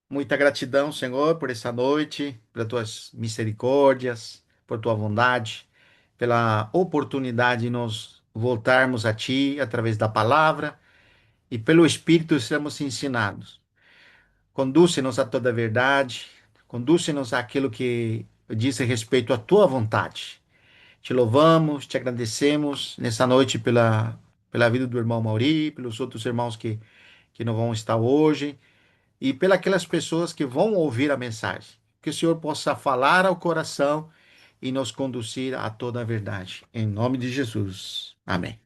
Muita gratidão, Senhor, por essa noite, pelas tuas misericórdias, por tua bondade, pela oportunidade de nos voltarmos a ti através da palavra e pelo Espírito sermos ensinados. Conduce-nos a toda a verdade, conduce-nos àquilo que diz respeito à tua vontade. Te louvamos, te agradecemos nessa noite pela vida do irmão Mauri, pelos outros irmãos que não vão estar hoje e pelas pessoas que vão ouvir a mensagem. Que o Senhor possa falar ao coração e nos conduzir a toda a verdade. Em nome de Jesus. Amém.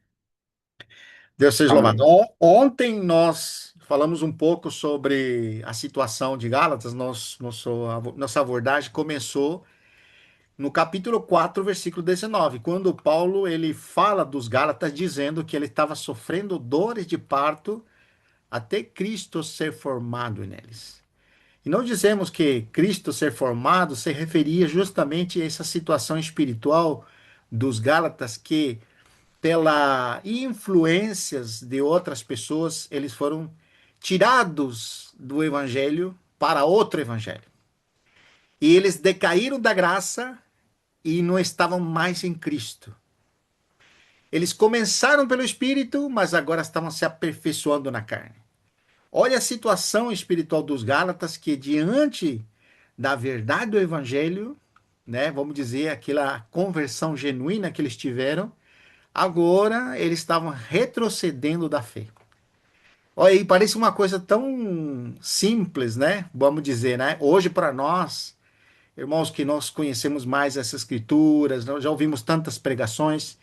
Deus seja louvado. Amém. Ontem nós falamos um pouco sobre a situação de Gálatas. Nossa abordagem começou no capítulo 4, versículo 19, quando Paulo ele fala dos Gálatas dizendo que ele estava sofrendo dores de parto até Cristo ser formado neles. E não dizemos que Cristo ser formado se referia justamente a essa situação espiritual dos Gálatas que, pela influências de outras pessoas, eles foram tirados do evangelho para outro evangelho. E eles decaíram da graça e não estavam mais em Cristo. Eles começaram pelo Espírito, mas agora estavam se aperfeiçoando na carne. Olha a situação espiritual dos Gálatas que, diante da verdade do Evangelho, né, vamos dizer, aquela conversão genuína que eles tiveram, agora eles estavam retrocedendo da fé. Olha, e parece uma coisa tão simples, né? Vamos dizer, né? Hoje, para nós, irmãos, que nós conhecemos mais essas escrituras, nós já ouvimos tantas pregações,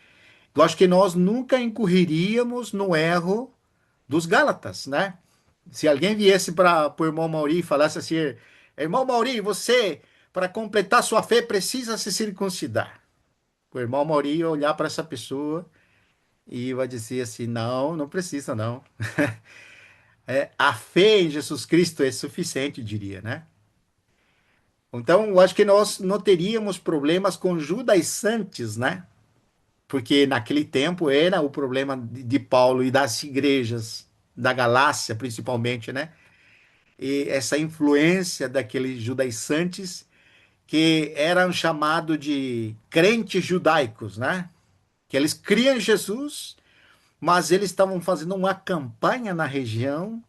eu acho que nós nunca incorreríamos no erro dos Gálatas, né? Se alguém viesse para o irmão Mauri e falasse assim: irmão Mauri, você, para completar sua fé, precisa se circuncidar. O irmão Mauri ia olhar para essa pessoa e vai dizer assim: não, não precisa, não. A fé em Jesus Cristo é suficiente, diria, né? Então, eu acho que nós não teríamos problemas com judaizantes, né? Porque naquele tempo era o problema de Paulo e das igrejas da Galácia, principalmente, né? E essa influência daqueles judaizantes que eram chamados de crentes judaicos, né? Que eles criam Jesus, mas eles estavam fazendo uma campanha na região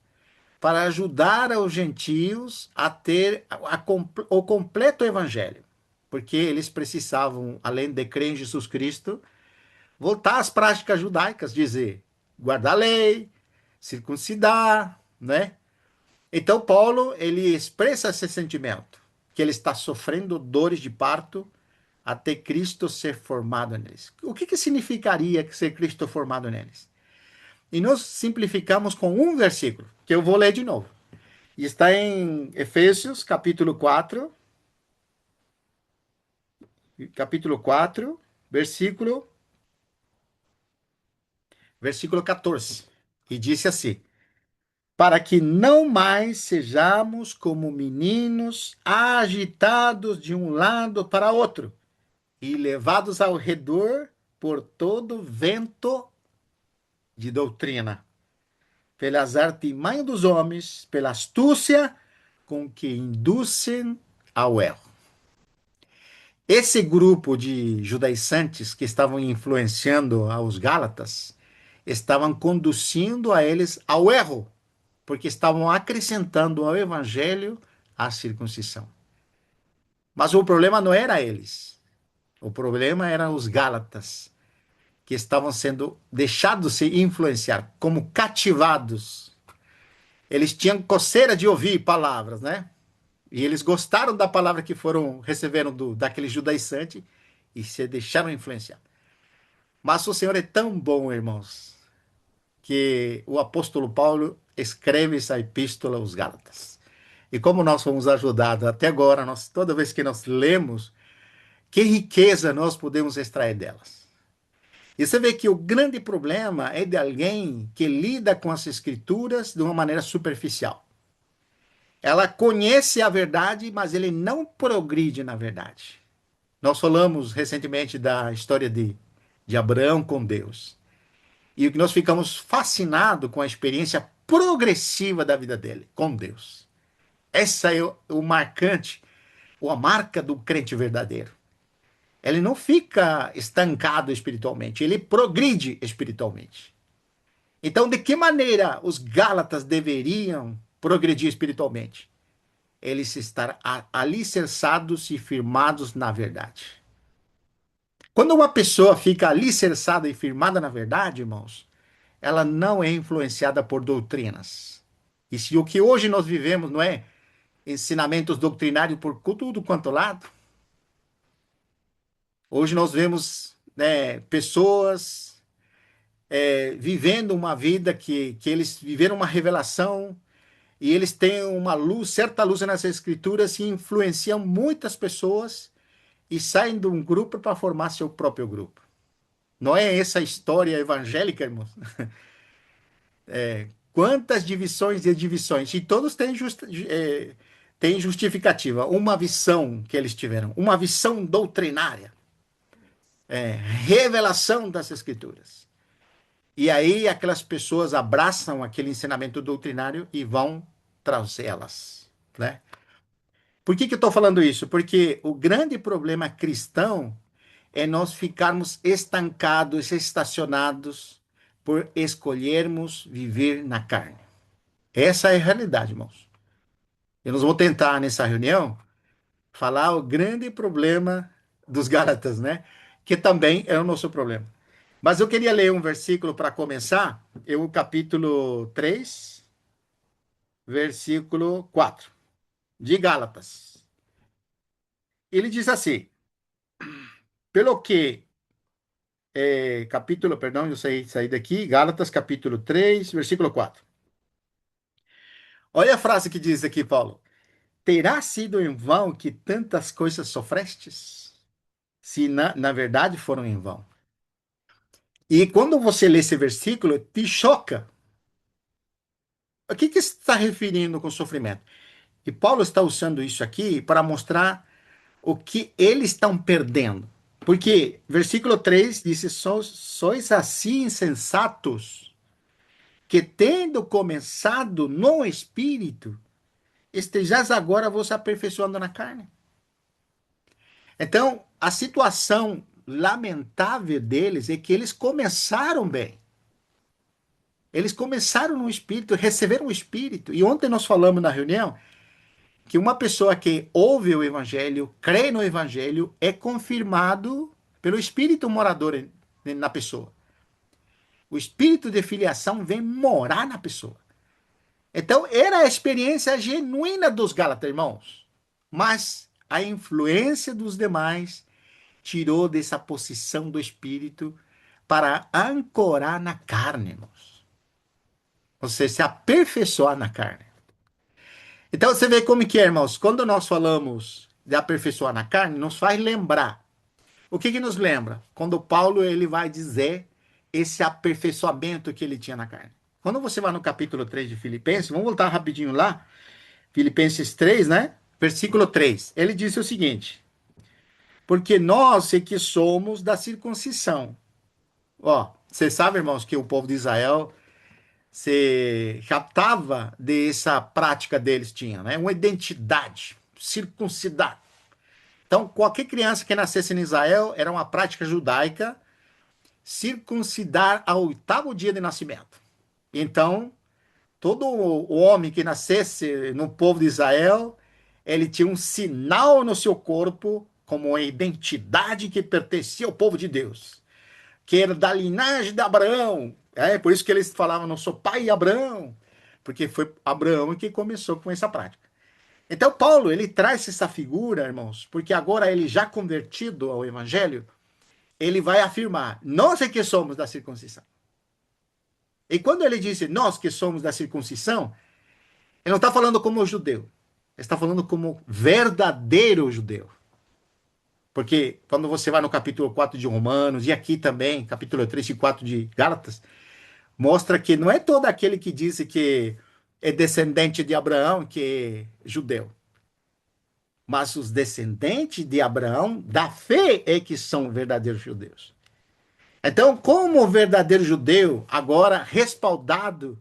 para ajudar os gentios a ter o completo evangelho, porque eles precisavam, além de crer em Jesus Cristo, voltar às práticas judaicas, dizer, guardar a lei, circuncidar, né? Então Paulo, ele expressa esse sentimento, que ele está sofrendo dores de parto até Cristo ser formado neles. O que significaria ser Cristo formado neles? E nós simplificamos com um versículo, que eu vou ler de novo. E está em Efésios, capítulo 4, versículo, versículo 14. E disse assim: para que não mais sejamos como meninos agitados de um lado para outro e levados ao redor por todo vento de doutrina, pelas artimanhas dos homens, pela astúcia com que induzem ao erro. Esse grupo de judaizantes que estavam influenciando aos Gálatas estavam conduzindo a eles ao erro, porque estavam acrescentando ao evangelho a circuncisão. Mas o problema não era eles. O problema eram os Gálatas, que estavam sendo deixados se influenciar, como cativados. Eles tinham coceira de ouvir palavras, né? E eles gostaram da palavra que receberam daquele judaizante e se deixaram influenciar. Mas o Senhor é tão bom, irmãos, que o apóstolo Paulo escreve essa epístola aos Gálatas. E como nós fomos ajudados até agora, toda vez que nós lemos, que riqueza nós podemos extrair delas. E você vê que o grande problema é de alguém que lida com as escrituras de uma maneira superficial. Ela conhece a verdade, mas ele não progride na verdade. Nós falamos recentemente da história de Abraão com Deus. E nós ficamos fascinados com a experiência progressiva da vida dele com Deus. Essa é o marcante, ou a marca do crente verdadeiro. Ele não fica estancado espiritualmente, ele progride espiritualmente. Então, de que maneira os Gálatas deveriam progredir espiritualmente? Eles estar alicerçados e firmados na verdade. Quando uma pessoa fica alicerçada e firmada na verdade, irmãos, ela não é influenciada por doutrinas. E se o que hoje nós vivemos não é ensinamentos doutrinários por tudo quanto lado, hoje nós vemos, né, pessoas vivendo uma vida que eles viveram uma revelação e eles têm uma luz, certa luz nas escrituras e influenciam muitas pessoas e saem de um grupo para formar seu próprio grupo. Não é essa a história evangélica, irmãos? Quantas divisões e divisões? E todos têm justificativa. Uma visão que eles tiveram, uma visão doutrinária, revelação das Escrituras. E aí aquelas pessoas abraçam aquele ensinamento doutrinário e vão trazê-las, né? Por que que eu estou falando isso? Porque o grande problema cristão é nós ficarmos estancados, estacionados por escolhermos viver na carne. Essa é a realidade, irmãos. E nós vamos tentar nessa reunião falar o grande problema dos Gálatas, né? Que também é o nosso problema. Mas eu queria ler um versículo para começar, o capítulo 3, versículo 4, de Gálatas. Ele diz assim: pelo que, capítulo, perdão, eu saí daqui, Gálatas, capítulo 3, versículo 4. Olha a frase que diz aqui, Paulo: terá sido em vão que tantas coisas sofrestes? Se na verdade foram em vão. E quando você lê esse versículo, te choca. O que que está referindo com sofrimento? E Paulo está usando isso aqui para mostrar o que eles estão perdendo. Porque versículo 3 diz: sois assim insensatos, que tendo começado no espírito, estejais agora vos aperfeiçoando na carne. Então, a situação lamentável deles é que eles começaram bem. Eles começaram no espírito, receberam o espírito. E ontem nós falamos na reunião que uma pessoa que ouve o evangelho, crê no evangelho, é confirmado pelo espírito morador na pessoa. O espírito de filiação vem morar na pessoa. Então, era a experiência genuína dos Gálatas, irmãos. Mas a influência dos demais tirou dessa posição do espírito para ancorar na carne, irmãos. Você se aperfeiçoar na carne. Então você vê como que é, irmãos. Quando nós falamos de aperfeiçoar na carne, nos faz lembrar. O que que nos lembra? Quando Paulo ele vai dizer esse aperfeiçoamento que ele tinha na carne. Quando você vai no capítulo 3 de Filipenses, vamos voltar rapidinho lá. Filipenses 3, né? Versículo 3. Ele disse o seguinte: porque nós é que somos da circuncisão. Ó, você sabe, irmãos, que o povo de Israel se captava dessa prática deles tinha, né? Uma identidade, circuncidar. Então, qualquer criança que nascesse em Israel era uma prática judaica circuncidar ao oitavo dia de nascimento. Então, todo o homem que nascesse no povo de Israel, ele tinha um sinal no seu corpo como uma identidade que pertencia ao povo de Deus, que era da linhagem de Abraão. É por isso que eles falavam, não sou pai de Abraão, porque foi Abraão que começou com essa prática. Então, Paulo, ele traz essa figura, irmãos, porque agora ele já convertido ao evangelho, ele vai afirmar, nós é que somos da circuncisão. E quando ele diz nós que somos da circuncisão, ele não está falando como judeu, ele está falando como verdadeiro judeu. Porque quando você vai no capítulo 4 de Romanos, e aqui também, capítulo 3 e 4 de Gálatas, mostra que não é todo aquele que diz que é descendente de Abraão que é judeu. Mas os descendentes de Abraão, da fé, é que são verdadeiros judeus. Então, como verdadeiro judeu, agora respaldado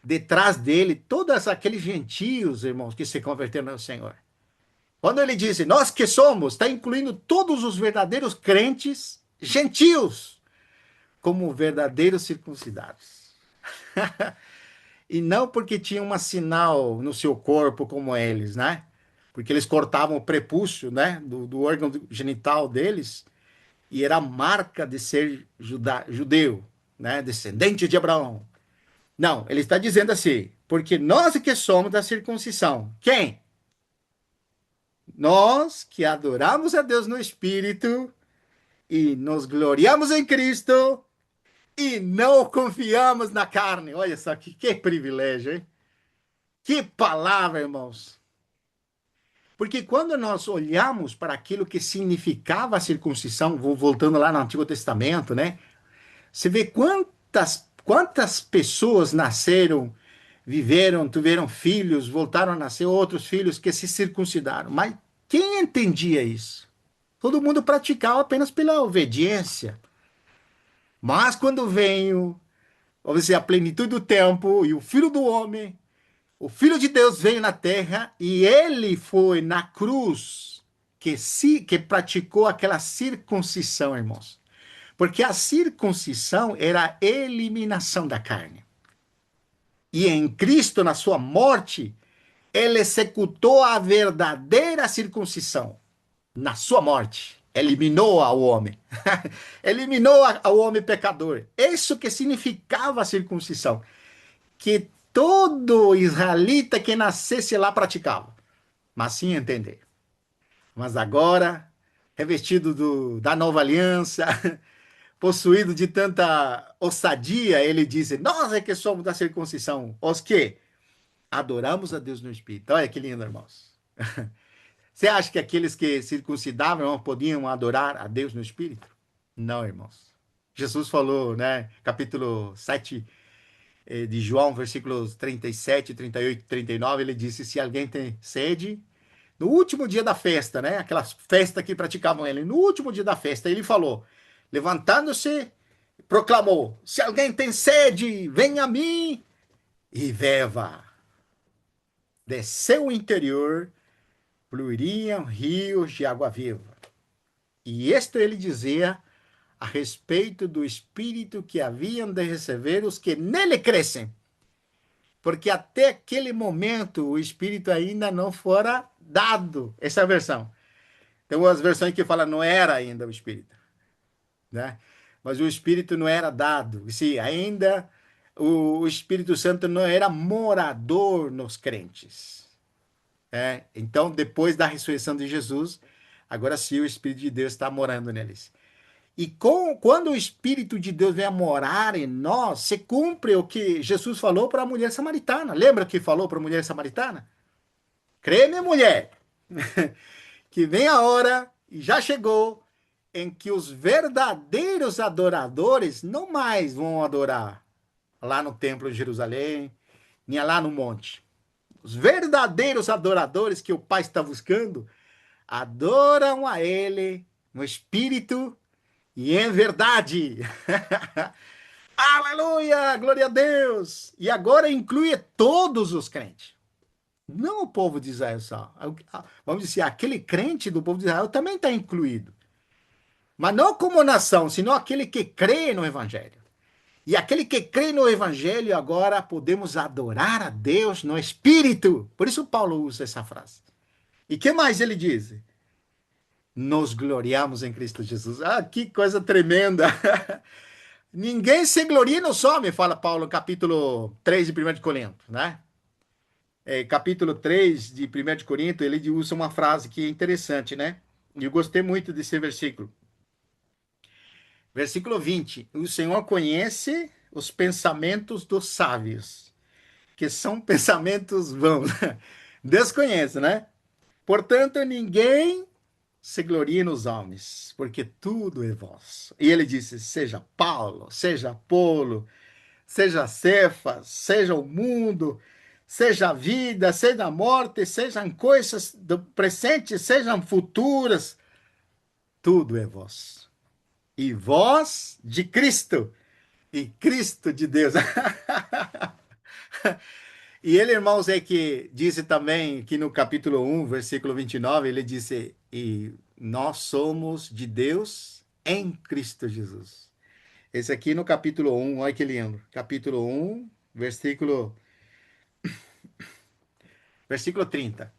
detrás dele todos aqueles gentios, irmãos, que se converteram ao Senhor. Quando ele diz, nós que somos, está incluindo todos os verdadeiros crentes gentios, como verdadeiros circuncidados. E não porque tinha um sinal no seu corpo como eles, né? Porque eles cortavam o prepúcio, né? Do órgão genital deles, e era a marca de ser judeu, né? Descendente de Abraão. Não, ele está dizendo assim, porque nós é que somos da circuncisão. Quem? Nós que adoramos a Deus no Espírito e nos gloriamos em Cristo e não confiamos na carne. Olha só que privilégio, hein? Que palavra, irmãos. Porque quando nós olhamos para aquilo que significava a circuncisão, voltando lá no Antigo Testamento, né? Você vê quantas pessoas nasceram, viveram, tiveram filhos, voltaram a nascer outros filhos que se circuncidaram. Mas quem entendia isso? Todo mundo praticava apenas pela obediência. Mas quando veio, vamos dizer, a plenitude do tempo e o Filho do Homem, o Filho de Deus veio na terra e ele foi na cruz que praticou aquela circuncisão, irmãos. Porque a circuncisão era a eliminação da carne. E em Cristo, na sua morte, ele executou a verdadeira circuncisão na sua morte. Eliminou ao homem. Eliminou ao homem pecador. Isso que significava a circuncisão. Que todo israelita que nascesse lá praticava. Mas sim entender. Mas agora, revestido da nova aliança, possuído de tanta ousadia, ele diz: nós é que somos da circuncisão. Os que adoramos a Deus no Espírito. Olha que lindo, irmãos. Você acha que aqueles que circuncidavam não podiam adorar a Deus no Espírito? Não, irmãos. Jesus falou, né, capítulo 7 de João, versículos 37, 38 e 39, ele disse: se alguém tem sede, no último dia da festa, né, aquela festa que praticavam ele, no último dia da festa, ele falou, levantando-se, proclamou: se alguém tem sede, venha a mim e beba. De seu interior fluiriam rios de água viva. E isto ele dizia a respeito do Espírito que haviam de receber os que nele crescem. Porque até aquele momento o Espírito ainda não fora dado. Essa é a versão. Tem umas versões que falam não era ainda o Espírito, né? Mas o Espírito não era dado. Sim, ainda o Espírito Santo não era morador nos crentes. Então, depois da ressurreição de Jesus, agora sim o Espírito de Deus está morando neles. E quando o Espírito de Deus vem a morar em nós, se cumpre o que Jesus falou para a mulher samaritana. Lembra que falou para a mulher samaritana? Crê-me, mulher, que vem a hora, e já chegou, em que os verdadeiros adoradores não mais vão adorar lá no templo de Jerusalém, nem lá no monte. Os verdadeiros adoradores que o Pai está buscando adoram a Ele no Espírito e em verdade. Aleluia! Glória a Deus! E agora inclui todos os crentes. Não o povo de Israel só. Vamos dizer, aquele crente do povo de Israel também está incluído. Mas não como nação, senão aquele que crê no Evangelho. E aquele que crê no Evangelho, agora podemos adorar a Deus no Espírito. Por isso Paulo usa essa frase. E que mais ele diz? Nos gloriamos em Cristo Jesus. Ah, que coisa tremenda! Ninguém se gloria nos homens, fala Paulo no capítulo 3 de 1 de Coríntios, né? Capítulo 3 de 1 de Coríntios, ele usa uma frase que é interessante, né? E eu gostei muito desse versículo. Versículo 20. O Senhor conhece os pensamentos dos sábios, que são pensamentos vãos. Deus conhece, né? Portanto, ninguém se glorie nos homens, porque tudo é vosso. E ele disse: seja Paulo, seja Apolo, seja Cefas, seja o mundo, seja a vida, seja a morte, sejam coisas do presente, sejam futuras, tudo é vosso. E vós de Cristo, e Cristo de Deus. E ele, irmãos, é que disse também que no capítulo 1, versículo 29, ele disse: E nós somos de Deus em Cristo Jesus. Esse aqui no capítulo 1, olha que lindo. Capítulo 1, versículo 30.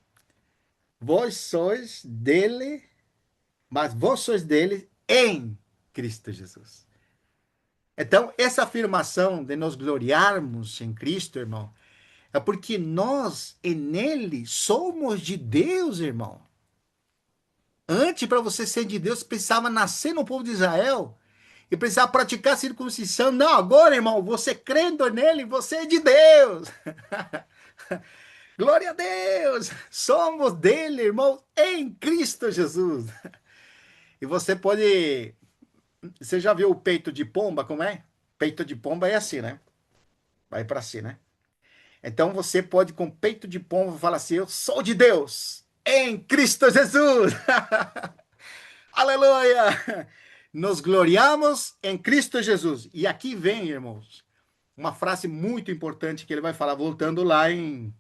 Vós sois dele, mas vós sois dele em Cristo Jesus. Então, essa afirmação de nos gloriarmos em Cristo, irmão, é porque nós, nele, somos de Deus, irmão. Antes, para você ser de Deus, você precisava nascer no povo de Israel e precisava praticar a circuncisão. Não, agora, irmão, você crendo nele, você é de Deus. Glória a Deus! Somos dele, irmão, em Cristo Jesus. E você pode. Você já viu o peito de pomba, como é? Peito de pomba é assim, né? Vai para si, né? Então você pode, com peito de pomba, falar assim: Eu sou de Deus, em Cristo Jesus. Aleluia! Nos gloriamos em Cristo Jesus. E aqui vem, irmãos, uma frase muito importante que ele vai falar, voltando lá em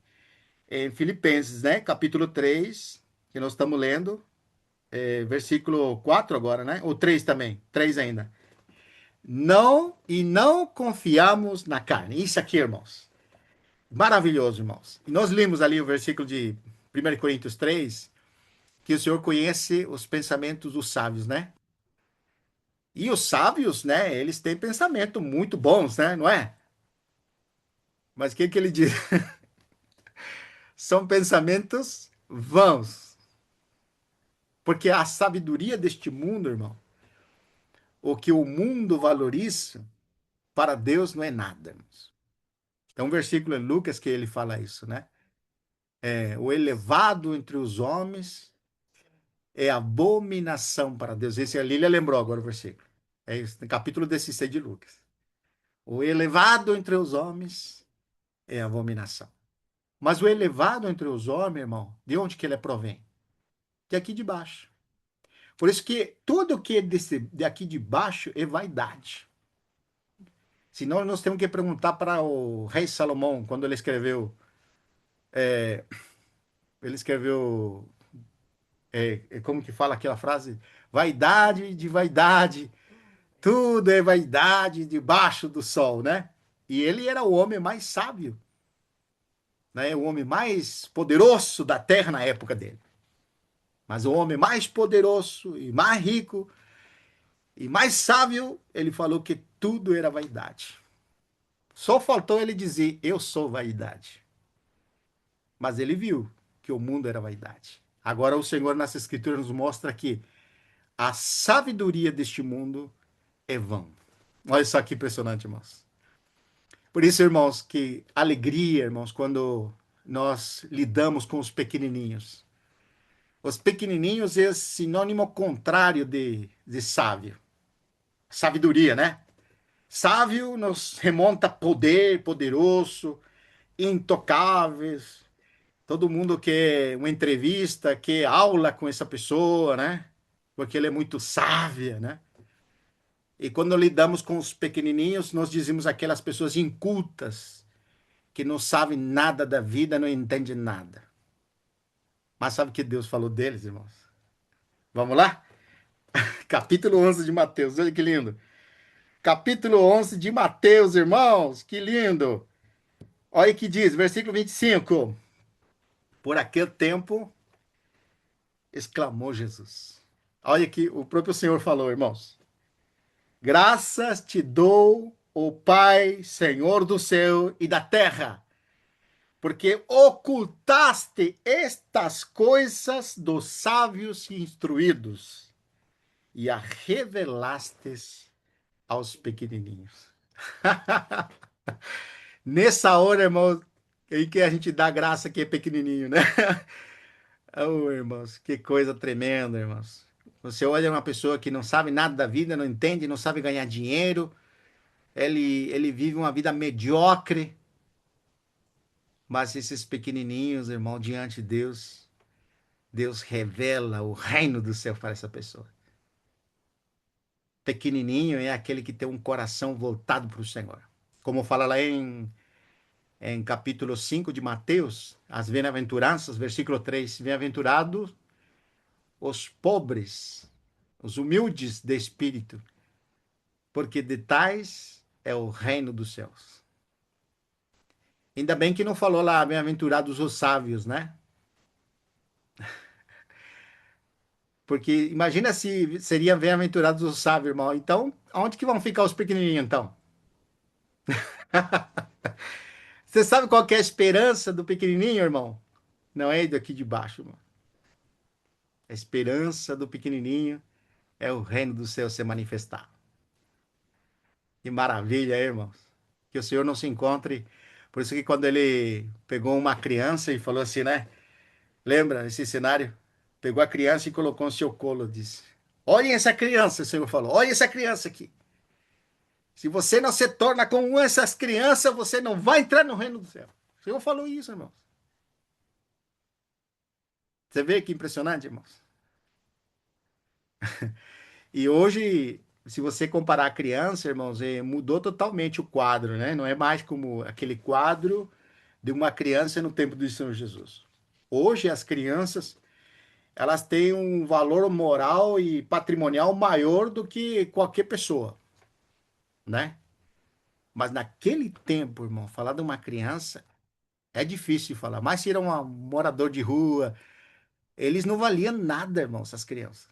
Filipenses, né? Capítulo 3, que nós estamos lendo, versículo 4 agora, né? Ou 3 também, 3 ainda. Não confiamos na carne. Isso aqui, irmãos. Maravilhoso, irmãos. E nós lemos ali o versículo de 1 Coríntios 3, que o Senhor conhece os pensamentos dos sábios, né? E os sábios, né, eles têm pensamentos muito bons, né, não é? Mas o que que ele diz? São pensamentos vãos. Porque a sabedoria deste mundo, irmão, o que o mundo valoriza, para Deus não é nada, irmãos. Tem um versículo em Lucas que ele fala isso, né? O elevado entre os homens é abominação para Deus. Esse ali ele lembrou agora o versículo. É isso, no capítulo 16 de Lucas. O elevado entre os homens é abominação. Mas o elevado entre os homens, irmão, de onde que ele provém? De aqui de baixo. Por isso que tudo que é de aqui de baixo é vaidade. Senão nós temos que perguntar para o rei Salomão, quando ele escreveu, como que fala aquela frase? Vaidade de vaidade, tudo é vaidade debaixo do sol, né? E ele era o homem mais sábio, né? O homem mais poderoso da terra na época dele. Mas o homem mais poderoso e mais rico e mais sábio, ele falou que tudo era vaidade. Só faltou ele dizer, eu sou vaidade. Mas ele viu que o mundo era vaidade. Agora o Senhor nas Escrituras nos mostra que a sabedoria deste mundo é vã. Olha só que impressionante, irmãos. Por isso, irmãos, que alegria, irmãos, quando nós lidamos com os pequenininhos. Os pequenininhos é sinônimo contrário de sábio. Sabedoria, né? Sábio nos remonta a poder, poderoso, intocáveis. Todo mundo quer uma entrevista, quer aula com essa pessoa, né? Porque ele é muito sábia, né? E quando lidamos com os pequenininhos, nós dizemos aquelas pessoas incultas, que não sabem nada da vida, não entendem nada. Mas sabe o que Deus falou deles, irmãos? Vamos lá? Capítulo 11 de Mateus, olha que lindo. Capítulo 11 de Mateus, irmãos, que lindo. Olha o que diz, versículo 25. Por aquele tempo, exclamou Jesus. Olha que o próprio Senhor falou, irmãos. Graças te dou, ó Pai, Senhor do céu e da terra, porque ocultaste estas coisas dos sábios e instruídos e a revelastes aos pequenininhos. Nessa hora, irmão, em que a gente dá graça que é pequenininho, né? Oh, irmãos, que coisa tremenda, irmãos. Você olha uma pessoa que não sabe nada da vida, não entende, não sabe ganhar dinheiro, ele vive uma vida mediocre, mas esses pequenininhos, irmão, diante de Deus, Deus revela o reino do céu para essa pessoa. Pequenininho é aquele que tem um coração voltado para o Senhor. Como fala lá em em capítulo 5 de Mateus, as bem-aventuranças, versículo 3: bem-aventurados os pobres, os humildes de espírito, porque de tais é o reino dos céus. Ainda bem que não falou lá, bem-aventurados os sábios, né? Porque imagina se seriam bem-aventurados os sábios, irmão. Então, onde que vão ficar os pequenininhos, então? Você sabe qual que é a esperança do pequenininho, irmão? Não é daqui de baixo, irmão. A esperança do pequenininho é o reino do céu se manifestar. Que maravilha, irmãos. Que o Senhor não se encontre. Por isso que quando ele pegou uma criança e falou assim, né? Lembra esse cenário? Pegou a criança e colocou no seu colo, disse: Olhem essa criança, o Senhor falou. Olha essa criança aqui. Se você não se torna como essas crianças, você não vai entrar no reino do céu. O Senhor falou isso, irmãos. Você vê que impressionante, irmãos. E hoje, se você comparar a criança, irmãos, mudou totalmente o quadro, né? Não é mais como aquele quadro de uma criança no tempo do Senhor Jesus. Hoje, as crianças, elas têm um valor moral e patrimonial maior do que qualquer pessoa, né? Mas naquele tempo, irmão, falar de uma criança é difícil de falar. Mas se era um morador de rua, eles não valiam nada, irmão, essas crianças.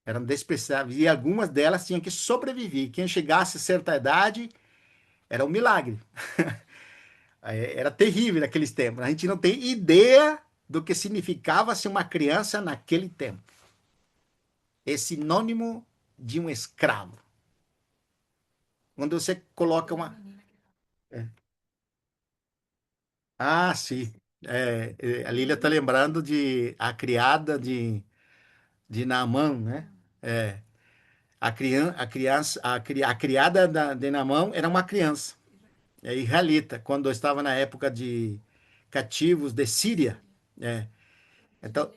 Eram desprezáveis. E algumas delas tinham que sobreviver. Quem chegasse a certa idade era um milagre. Era terrível naqueles tempos. A gente não tem ideia do que significava ser uma criança naquele tempo. É sinônimo de um escravo. Quando você coloca uma. É. Ah, sim. A Lília está lembrando de a criada de Naamã, né? É. A criada de Naamã era uma criança, israelita, quando estava na época de cativos de Síria. É. Então,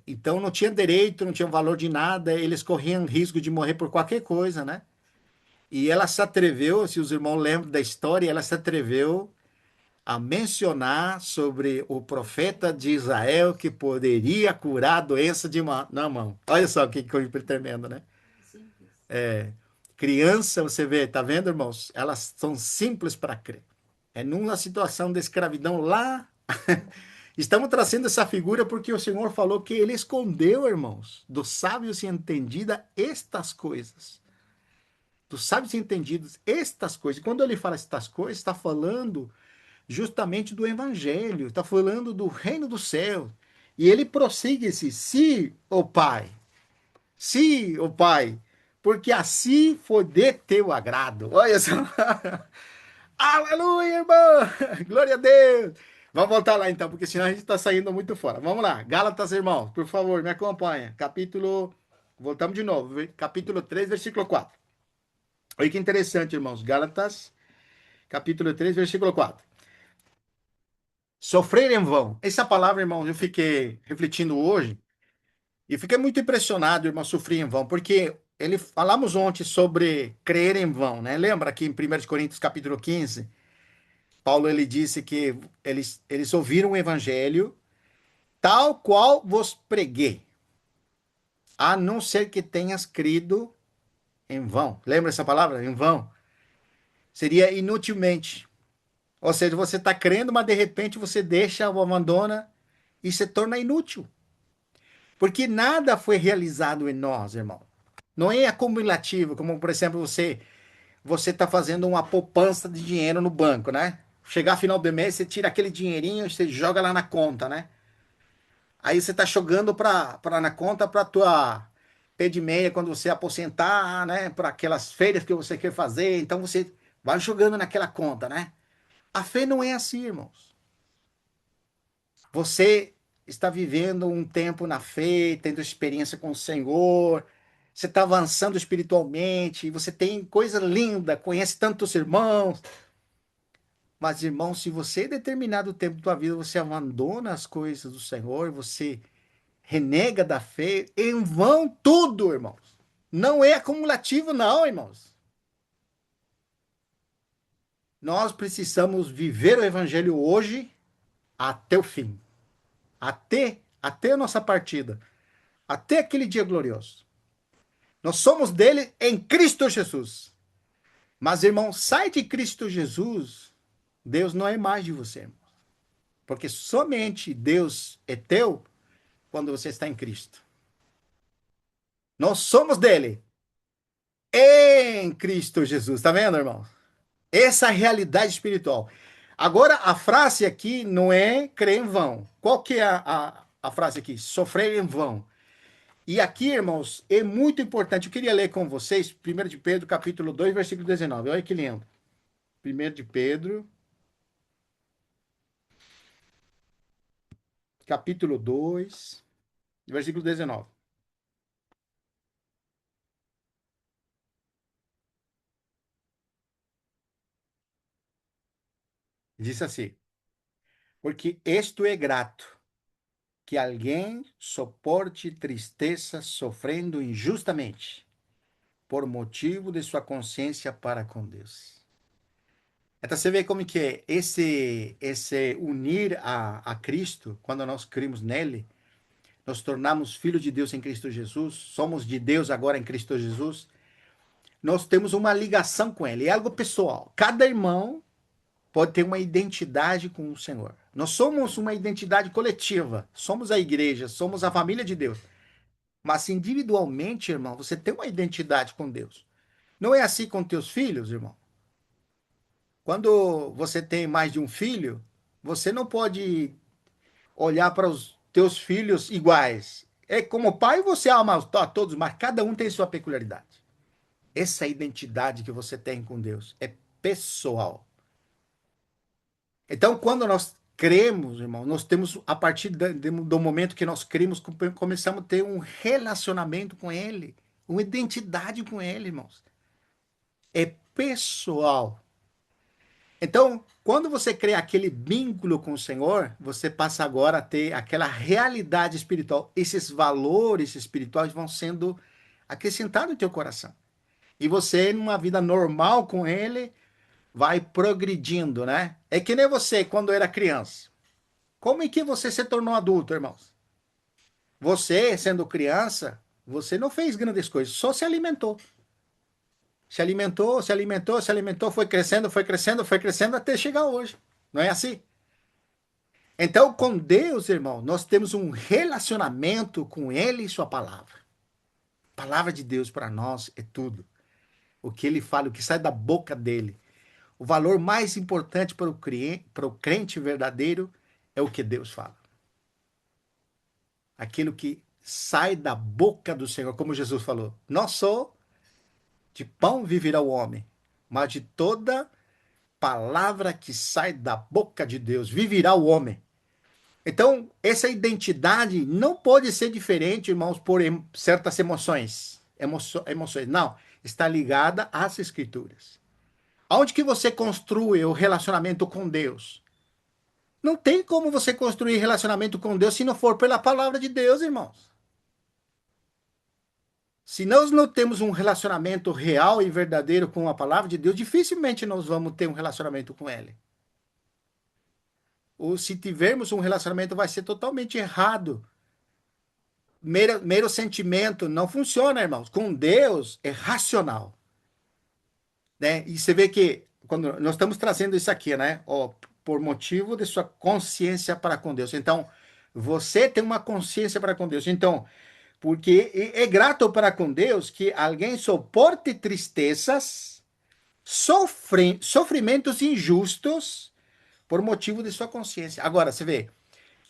então não tinha direito, não tinha valor de nada, eles corriam risco de morrer por qualquer coisa, né? E ela se atreveu, se os irmãos lembram da história, ela se atreveu a mencionar sobre o profeta de Israel que poderia curar a doença de Naamã. Olha só que coisa tremenda, né? Criança, você vê, tá vendo, irmãos? Elas são simples para crer. É numa situação de escravidão lá. Estamos trazendo essa figura porque o Senhor falou que ele escondeu, irmãos, dos sábios e entendidas estas coisas. Dos sábios e entendidos estas coisas. E quando ele fala estas coisas, está falando justamente do evangelho, está falando do reino do céu. E ele prossegue-se, se, ó Pai, se, ó Pai, porque assim foi de teu agrado. Olha só. Aleluia, irmão! Glória a Deus! Vamos voltar lá então, porque senão a gente está saindo muito fora. Vamos lá, Gálatas, irmãos, por favor, me acompanha. Capítulo. Voltamos de novo, capítulo 3, versículo 4. Olha que interessante, irmãos. Gálatas, capítulo 3, versículo 4. Sofrer em vão. Essa palavra, irmãos, eu fiquei refletindo hoje e fiquei muito impressionado, irmão, sofrer em vão, porque falamos ontem sobre crer em vão, né? Lembra que em 1 Coríntios, capítulo 15. Paulo ele disse que eles ouviram o evangelho tal qual vos preguei, a não ser que tenhas crido em vão. Lembra essa palavra? Em vão. Seria inutilmente. Ou seja, você está crendo, mas de repente você deixa ou abandona e se torna inútil. Porque nada foi realizado em nós, irmão. Não é acumulativo, como por exemplo você está fazendo uma poupança de dinheiro no banco, né? Chegar final do mês, você tira aquele dinheirinho e você joga lá na conta, né? Aí você tá jogando na conta para tua pé de meia quando você aposentar, né? Para aquelas férias que você quer fazer. Então você vai jogando naquela conta, né? A fé não é assim, irmãos. Você está vivendo um tempo na fé, tendo experiência com o Senhor. Você está avançando espiritualmente. Você tem coisa linda, conhece tantos irmãos. Mas, irmão, se você, em determinado tempo da tua vida, você abandona as coisas do Senhor, você renega da fé, em vão tudo, irmãos. Não é acumulativo, não, irmãos. Nós precisamos viver o evangelho hoje até o fim, até a nossa partida, até aquele dia glorioso. Nós somos dele em Cristo Jesus. Mas, irmão, sai de Cristo Jesus, Deus não é mais de você, irmão. Porque somente Deus é teu quando você está em Cristo. Nós somos dele em Cristo Jesus. Tá vendo, irmão? Essa é a realidade espiritual. Agora, a frase aqui não é crer em vão. Qual que é a frase aqui? Sofrer em vão. E aqui, irmãos, é muito importante. Eu queria ler com vocês 1 de Pedro, capítulo 2, versículo 19. Olha que lindo. 1 de Pedro, capítulo 2, versículo 19. Diz assim: porque isto é grato, que alguém suporte tristeza sofrendo injustamente, por motivo de sua consciência para com Deus. Então você vê como que é esse unir a Cristo, quando nós cremos nele, nós tornamos filhos de Deus em Cristo Jesus, somos de Deus agora em Cristo Jesus, nós temos uma ligação com ele, é algo pessoal. Cada irmão pode ter uma identidade com o Senhor. Nós somos uma identidade coletiva, somos a igreja, somos a família de Deus. Mas individualmente, irmão, você tem uma identidade com Deus. Não é assim com teus filhos, irmão? Quando você tem mais de um filho, você não pode olhar para os teus filhos iguais. É como pai, você ama a todos, mas cada um tem sua peculiaridade. Essa identidade que você tem com Deus é pessoal. Então, quando nós cremos, irmão, nós temos, a partir do momento que nós cremos, começamos a ter um relacionamento com Ele, uma identidade com Ele, irmãos. É pessoal. Então, quando você cria aquele vínculo com o Senhor, você passa agora a ter aquela realidade espiritual. Esses valores espirituais vão sendo acrescentados no teu coração. E você, numa vida normal com Ele, vai progredindo, né? É que nem você quando era criança. Como é que você se tornou adulto, irmãos? Você, sendo criança, você não fez grandes coisas, só se alimentou. Se alimentou, se alimentou, se alimentou, foi crescendo, foi crescendo, foi crescendo até chegar hoje. Não é assim? Então, com Deus, irmão, nós temos um relacionamento com Ele e Sua palavra. A palavra de Deus para nós é tudo. O que Ele fala, o que sai da boca dele. O valor mais importante para o crente verdadeiro é o que Deus fala. Aquilo que sai da boca do Senhor, como Jesus falou. Não só de pão viverá o homem, mas de toda palavra que sai da boca de Deus viverá o homem. Então, essa identidade não pode ser diferente, irmãos, por certas emoções. Emoções. Não, está ligada às escrituras. Aonde que você construi o relacionamento com Deus? Não tem como você construir relacionamento com Deus se não for pela palavra de Deus, irmãos. Se nós não temos um relacionamento real e verdadeiro com a palavra de Deus, dificilmente nós vamos ter um relacionamento com Ele. Ou se tivermos um relacionamento, vai ser totalmente errado. Mero sentimento não funciona, irmãos. Com Deus é racional, né? E você vê que quando nós estamos trazendo isso aqui, né? Ó, por motivo de sua consciência para com Deus. Então, você tem uma consciência para com Deus. Então, porque é grato para com Deus que alguém suporte tristezas, sofrimentos injustos por motivo de sua consciência. Agora, você vê,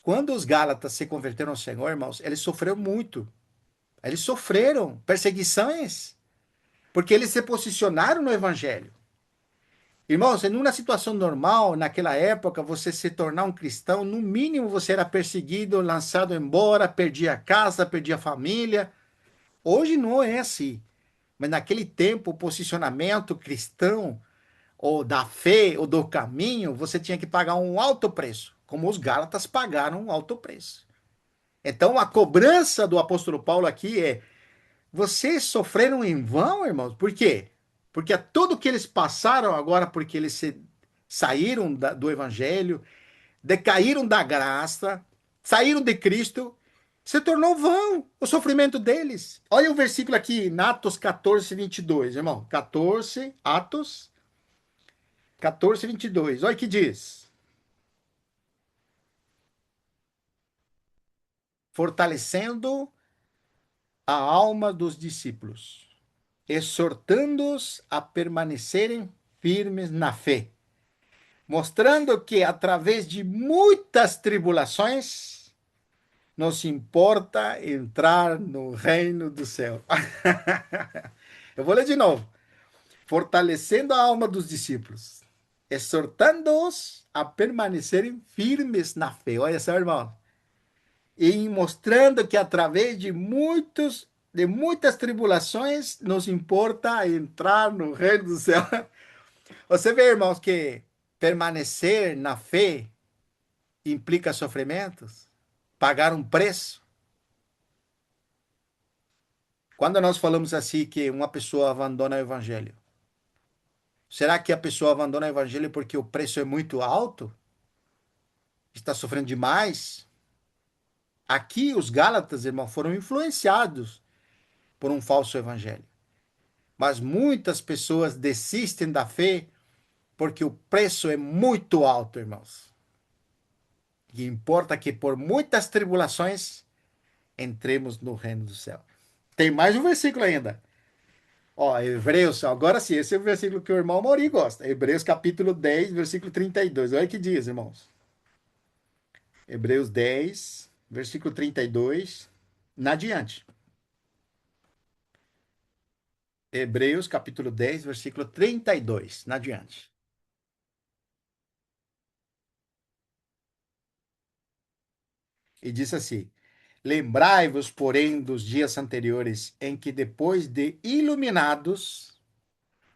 quando os Gálatas se converteram ao Senhor, irmãos, eles sofreram muito. Eles sofreram perseguições, porque eles se posicionaram no Evangelho. Irmãos, em uma situação normal, naquela época, você se tornar um cristão, no mínimo você era perseguido, lançado embora, perdia a casa, perdia a família. Hoje não é assim. Mas naquele tempo, o posicionamento cristão, ou da fé, ou do caminho, você tinha que pagar um alto preço, como os Gálatas pagaram um alto preço. Então, a cobrança do apóstolo Paulo aqui é: vocês sofreram em vão, irmãos? Por quê? Porque tudo que eles passaram agora, porque eles se saíram do evangelho, decaíram da graça, saíram de Cristo, se tornou vão o sofrimento deles. Olha o versículo aqui, em Atos 14, 22, irmão. 14, Atos 14, 22. Olha o que diz. Fortalecendo a alma dos discípulos, exortando-os a permanecerem firmes na fé, mostrando que através de muitas tribulações nos importa entrar no reino do céu. Eu vou ler de novo. Fortalecendo a alma dos discípulos, exortando-os a permanecerem firmes na fé. Olha só, irmão. E mostrando que através de muitas tribulações nos importa entrar no reino do céu. Você vê, irmãos, que permanecer na fé implica sofrimentos, pagar um preço. Quando nós falamos assim que uma pessoa abandona o evangelho, será que a pessoa abandona o evangelho porque o preço é muito alto? Está sofrendo demais? Aqui os Gálatas, irmão, foram influenciados por um falso evangelho. Mas muitas pessoas desistem da fé porque o preço é muito alto, irmãos. E importa que por muitas tribulações entremos no reino do céu. Tem mais um versículo ainda. Ó, Hebreus, agora sim, esse é o versículo que o irmão Mauri gosta. Hebreus capítulo 10, versículo 32. Olha o que diz, irmãos. Hebreus 10, versículo 32, na diante. Hebreus capítulo 10, versículo 32, na diante. E diz assim: Lembrai-vos, porém, dos dias anteriores, em que depois de iluminados,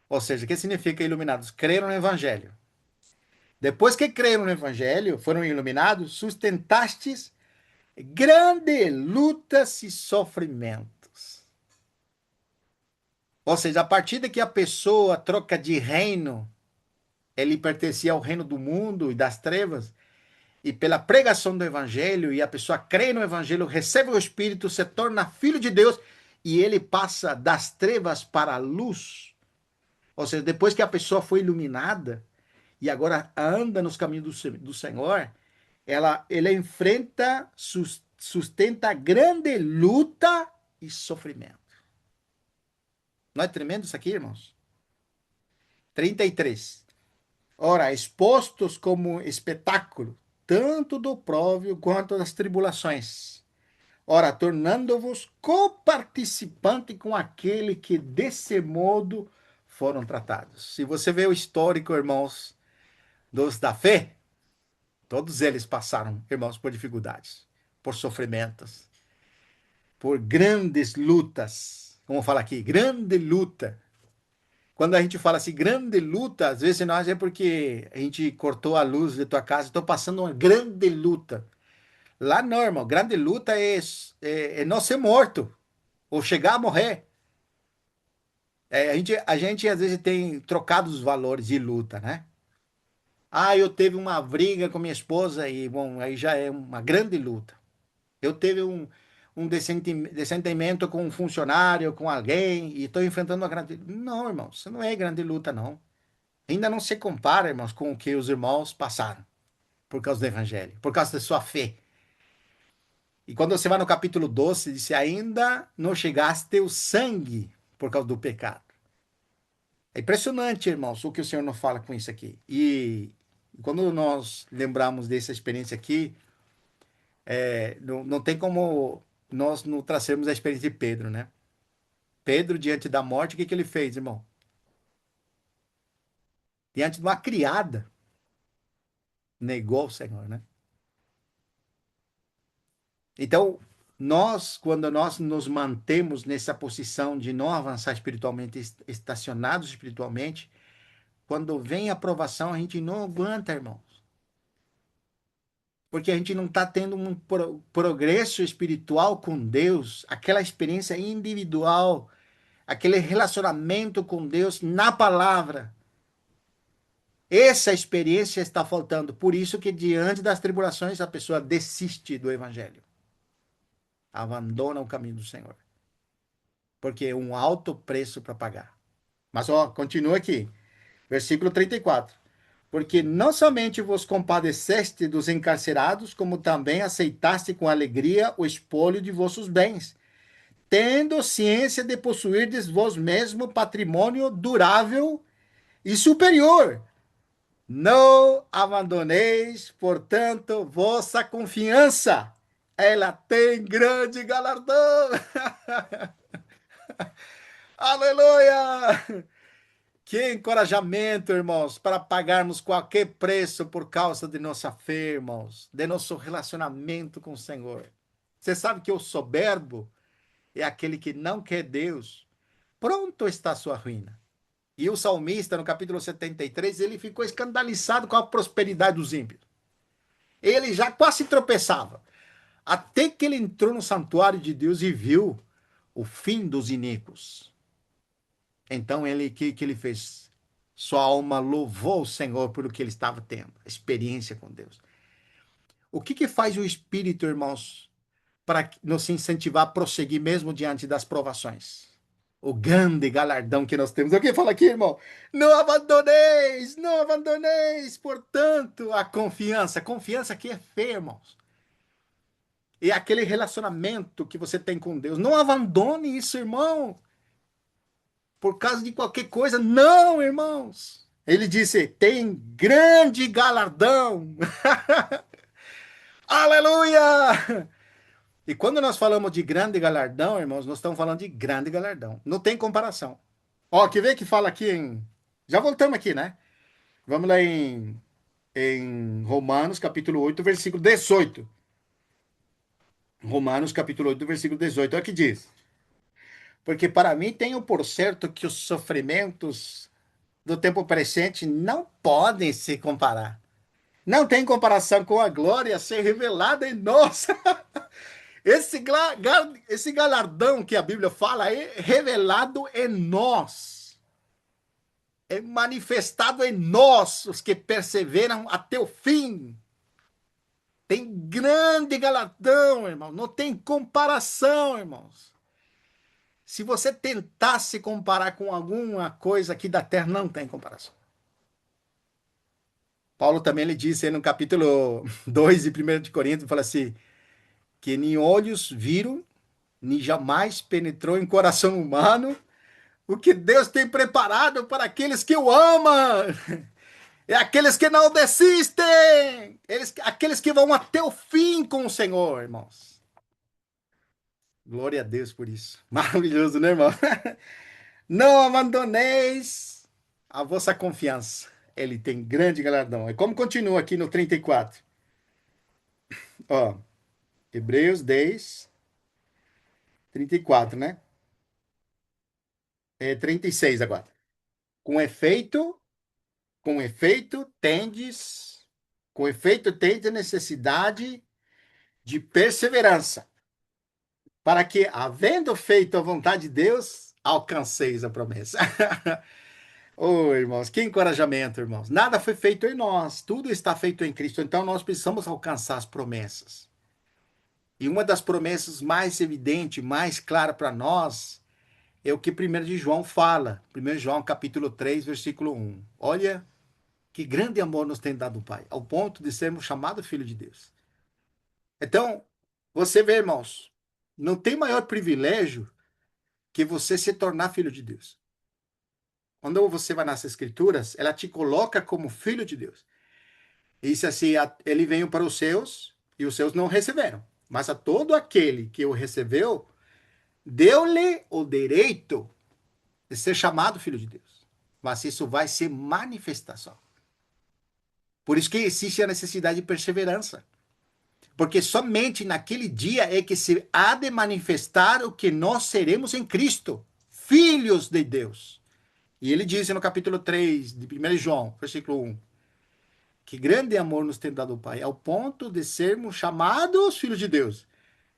ou seja, o que significa iluminados? Creram no Evangelho. Depois que creram no Evangelho, foram iluminados, sustentastes grandes lutas e sofrimentos. Ou seja, a partir de que a pessoa troca de reino, ele pertencia ao reino do mundo e das trevas, e pela pregação do evangelho, e a pessoa crê no evangelho, recebe o Espírito, se torna filho de Deus, e ele passa das trevas para a luz. Ou seja, depois que a pessoa foi iluminada e agora anda nos caminhos do Senhor, ela enfrenta, sustenta grande luta e sofrimento. Não é tremendo isso aqui, irmãos? 33. Ora, expostos como espetáculo, tanto do próprio quanto das tribulações. Ora, tornando-vos coparticipante com aquele que desse modo foram tratados. Se você vê o histórico, irmãos, dos da fé, todos eles passaram, irmãos, por dificuldades, por sofrimentos, por grandes lutas. Vamos falar aqui, grande luta. Quando a gente fala assim, grande luta, às vezes nós é porque a gente cortou a luz de tua casa, estou passando uma grande luta. Lá não, irmão, grande luta é não ser morto, ou chegar a morrer. A gente às vezes tem trocado os valores de luta, né? Ah, eu teve uma briga com minha esposa e, bom, aí já é uma grande luta. Eu teve um dessentimento com um funcionário, com alguém, e estou enfrentando uma grande... Não, irmão, isso não é grande luta, não. Ainda não se compara, irmãos, com o que os irmãos passaram por causa do evangelho, por causa da sua fé. E quando você vai no capítulo 12, diz: ainda não chegaste o sangue por causa do pecado. É impressionante, irmãos, o que o Senhor nos fala com isso aqui. E quando nós lembramos dessa experiência aqui, não tem como nós não trazermos a experiência de Pedro, né? Pedro, diante da morte, o que que ele fez, irmão? Diante de uma criada, negou o Senhor, né? Então, quando nós nos mantemos nessa posição de não avançar espiritualmente, estacionados espiritualmente, quando vem a provação, a gente não aguenta, irmãos. Porque a gente não está tendo um progresso espiritual com Deus, aquela experiência individual, aquele relacionamento com Deus na palavra. Essa experiência está faltando. Por isso que diante das tribulações a pessoa desiste do evangelho, abandona o caminho do Senhor, porque é um alto preço para pagar. Mas ó, continua aqui, versículo 34. Porque não somente vos compadeceste dos encarcerados, como também aceitaste com alegria o espólio de vossos bens, tendo ciência de possuirdes vós mesmo patrimônio durável e superior. Não abandoneis, portanto, vossa confiança. Ela tem grande galardão. Aleluia! Que encorajamento, irmãos, para pagarmos qualquer preço por causa de nossa fé, irmãos, de nosso relacionamento com o Senhor. Você sabe que o soberbo é aquele que não quer Deus. Pronto está a sua ruína. E o salmista, no capítulo 73, ele ficou escandalizado com a prosperidade dos ímpios. Ele já quase tropeçava. Até que ele entrou no santuário de Deus e viu o fim dos iníquos. Então, que ele fez? Sua alma louvou o Senhor por o que ele estava tendo, experiência com Deus. O que faz o Espírito, irmãos, para nos incentivar a prosseguir mesmo diante das provações? O grande galardão que nós temos. O que fala aqui, irmão? Não abandoneis, portanto, a confiança. Confiança que é fé, irmãos. E aquele relacionamento que você tem com Deus. Não abandone isso, irmão, por causa de qualquer coisa. Não, irmãos. Ele disse: tem grande galardão. Aleluia! E quando nós falamos de grande galardão, irmãos, nós estamos falando de grande galardão. Não tem comparação. Ó, quer ver que fala aqui em. Já voltamos aqui, né? Vamos lá em Romanos, capítulo 8, versículo 18. Romanos, capítulo 8, versículo 18. Olha o que diz. Porque para mim tenho por certo que os sofrimentos do tempo presente não podem se comparar. Não tem comparação com a glória a ser revelada em nós. Esse galardão que a Bíblia fala é revelado em nós. É manifestado em nós, os que perseveram até o fim. Tem grande galardão, irmão. Não tem comparação, irmãos. Se você tentar se comparar com alguma coisa aqui da terra, não tem comparação. Paulo também ele disse aí no capítulo 2 de 1 de Coríntios, fala assim, que nem olhos viram, nem jamais penetrou em coração humano o que Deus tem preparado para aqueles que o amam. É aqueles que não desistem. Aqueles que vão até o fim com o Senhor, irmãos. Glória a Deus por isso. Maravilhoso, né, irmão? Não abandoneis a vossa confiança. Ele tem grande galardão. E como continua aqui no 34? Ó, Hebreus 10, 34, né? 36 agora. Com efeito, com efeito, tendes, com efeito, tendes necessidade de perseverança, para que, havendo feito a vontade de Deus, alcanceis a promessa. Oh, irmãos, que encorajamento, irmãos. Nada foi feito em nós, tudo está feito em Cristo, então nós precisamos alcançar as promessas. E uma das promessas mais evidentes, mais clara para nós, é o que 1 de João fala. 1 João capítulo 3, versículo 1. Olha que grande amor nos tem dado o Pai, ao ponto de sermos chamados filho de Deus. Então, você vê, irmãos, não tem maior privilégio que você se tornar filho de Deus. Quando você vai nas Escrituras, ela te coloca como filho de Deus. E diz assim, ele veio para os seus, e os seus não receberam. Mas a todo aquele que o recebeu, deu-lhe o direito de ser chamado filho de Deus. Mas isso vai ser manifestação. Por isso que existe a necessidade de perseverança. Porque somente naquele dia é que se há de manifestar o que nós seremos em Cristo, filhos de Deus. E ele diz no capítulo 3 de 1 João, versículo 1, que grande amor nos tem dado o Pai, ao ponto de sermos chamados filhos de Deus.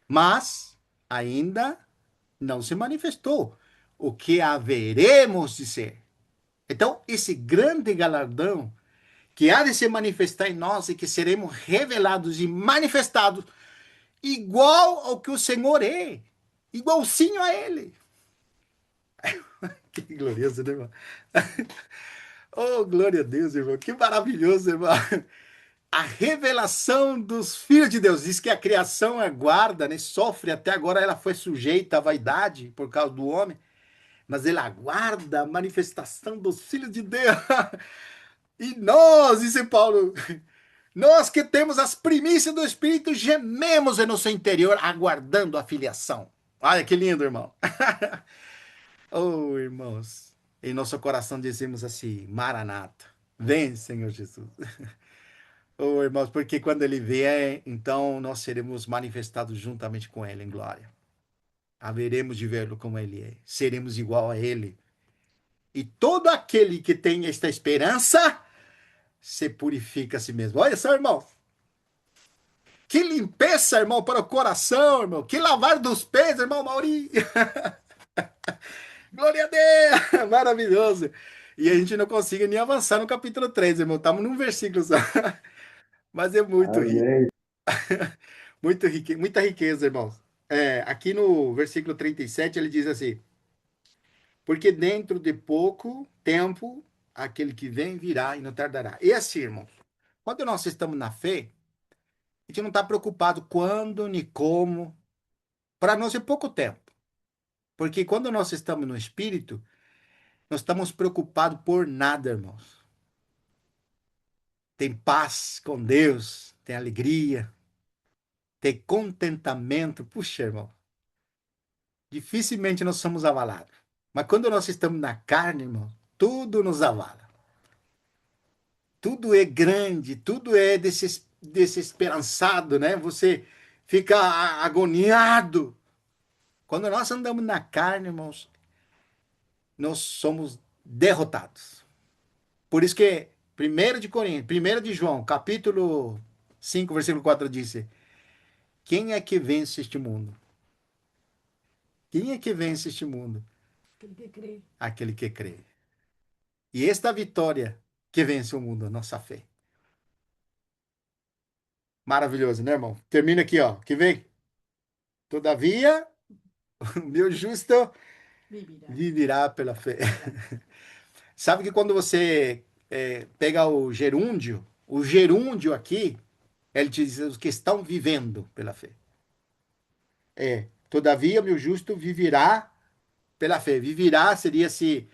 Mas ainda não se manifestou o que haveremos de ser. Então, esse grande galardão que há de se manifestar em nós e que seremos revelados e manifestados igual ao que o Senhor é, igualzinho a Ele. Que glorioso, né, irmão? Oh, glória a Deus, irmão. Que maravilhoso, irmão. A revelação dos filhos de Deus. Diz que a criação aguarda, né? Sofre até agora, ela foi sujeita à vaidade por causa do homem, mas ela aguarda a manifestação dos filhos de Deus. E nós, disse Paulo, nós que temos as primícias do Espírito, gememos em nosso interior, aguardando a filiação. Olha que lindo, irmão. Oh, irmãos, em nosso coração dizemos assim: Maranata, vem, Senhor Jesus. Oh, irmãos, porque quando ele vier, então nós seremos manifestados juntamente com ele em glória. Haveremos de vê-lo como ele é, seremos igual a ele. E todo aquele que tem esta esperança se purifica a si mesmo. Olha só, irmão. Que limpeza, irmão, para o coração, irmão. Que lavar dos pés, irmão Mauri. Glória a Deus! Maravilhoso. E a gente não consegue nem avançar no capítulo 3, irmão. Estamos num versículo só. Mas é muito rico. Amém. Muita riqueza, irmãos. É, aqui no versículo 37 ele diz assim: porque dentro de pouco tempo, aquele que vem virá e não tardará. E assim, irmãos, quando nós estamos na fé, a gente não está preocupado quando nem como. Para nós é pouco tempo. Porque quando nós estamos no Espírito, nós estamos preocupados por nada, irmãos. Tem paz com Deus, tem alegria, tem contentamento. Puxa, irmão, dificilmente nós somos avalados. Mas quando nós estamos na carne, irmão, tudo nos avala. Tudo é grande, tudo é desesperançado, né? Você fica agoniado. Quando nós andamos na carne, irmãos, nós somos derrotados. Por isso que 1 de João, capítulo 5, versículo 4 diz: quem é que vence este mundo? Quem é que vence este mundo? Aquele que crê. Aquele que crê. E esta vitória que vence o mundo, a nossa fé. Maravilhoso, né, irmão? Termina aqui, ó. Que vem. Todavia, o meu justo Vivirá. viverá pela fé. Sabe que quando você pega o gerúndio aqui, ele diz os que estão vivendo pela fé. Todavia, meu justo viverá pela fé. Viverá seria se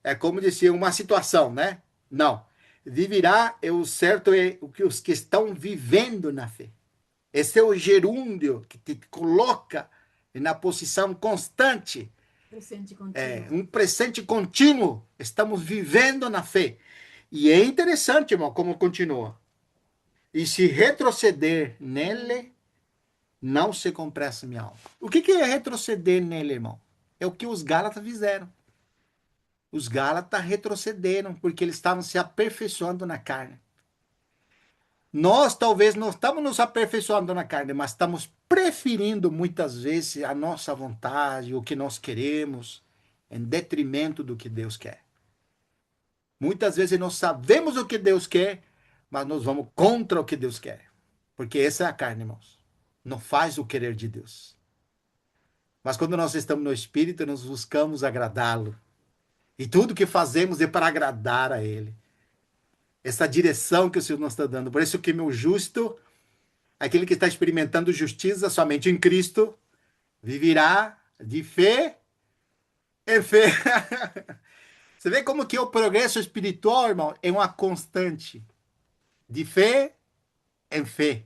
é como dizer uma situação, né? Não. Viverá é o certo é o que os que estão vivendo na fé. Esse é o gerúndio que te coloca na posição constante, Presente contínuo. um presente contínuo. Estamos vivendo na fé. E é interessante, irmão, como continua. E se retroceder nele, não se compressa minha alma. O que é retroceder nele, irmão? É o que os Gálatas fizeram. Os Gálatas retrocederam porque eles estavam se aperfeiçoando na carne. Nós talvez não estamos nos aperfeiçoando na carne, mas estamos preferindo muitas vezes a nossa vontade, o que nós queremos, em detrimento do que Deus quer. Muitas vezes nós sabemos o que Deus quer, mas nós vamos contra o que Deus quer. Porque essa é a carne, irmãos. Não faz o querer de Deus. Mas quando nós estamos no Espírito, nós buscamos agradá-lo. E tudo que fazemos é para agradar a Ele. Essa direção que o Senhor nos está dando. Por isso que meu justo, aquele que está experimentando justiça somente em Cristo, viverá de fé em fé. Você vê como que o progresso espiritual, irmão, é uma constante. De fé em fé.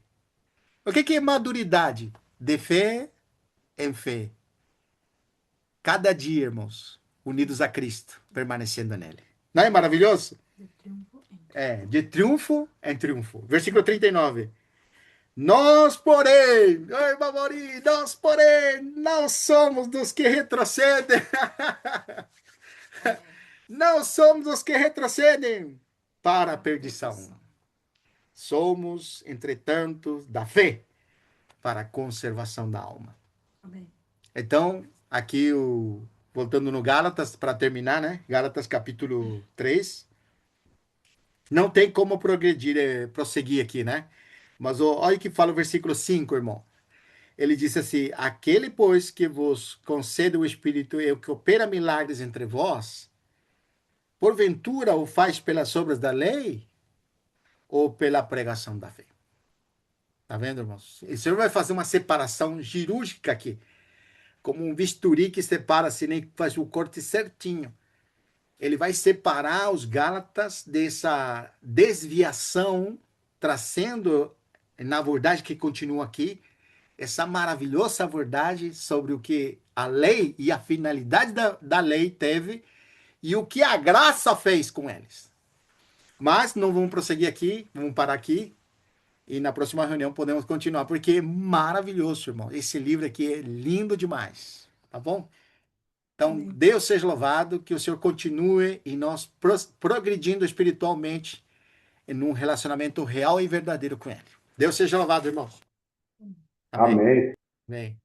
O que é maturidade? De fé em fé. Cada dia, irmãos, unidos a Cristo, permanecendo nele. Não é maravilhoso? De triunfo em triunfo. De triunfo em triunfo. Versículo 39. Nós, porém, ai, Mamori, nós, porém, não somos dos que retrocedem. Não somos os que retrocedem para a perdição. Somos, entretanto, da fé para a conservação da alma. Amém. Então, aqui voltando no Gálatas, para terminar, né? Gálatas capítulo 3. Não tem como progredir, prosseguir aqui, né? Mas olha o que fala o versículo 5, irmão. Ele disse assim: aquele, pois, que vos concede o Espírito e o que opera milagres entre vós, porventura o faz pelas obras da lei ou pela pregação da fé? Tá vendo, irmãos? O Senhor vai fazer uma separação cirúrgica aqui, como um bisturi que separa, assim, nem faz o corte certinho. Ele vai separar os Gálatas dessa desviação, trazendo, na verdade que continua aqui, essa maravilhosa verdade sobre o que a lei e a finalidade da lei teve e o que a graça fez com eles. Mas não vamos prosseguir aqui, vamos parar aqui e na próxima reunião podemos continuar, porque é maravilhoso, irmão. Esse livro aqui é lindo demais, tá bom? Então, Amém. Deus seja louvado, que o Senhor continue e nós progredindo espiritualmente em um relacionamento real e verdadeiro com Ele. Deus seja louvado, irmãos. Amém. Amém. Amém.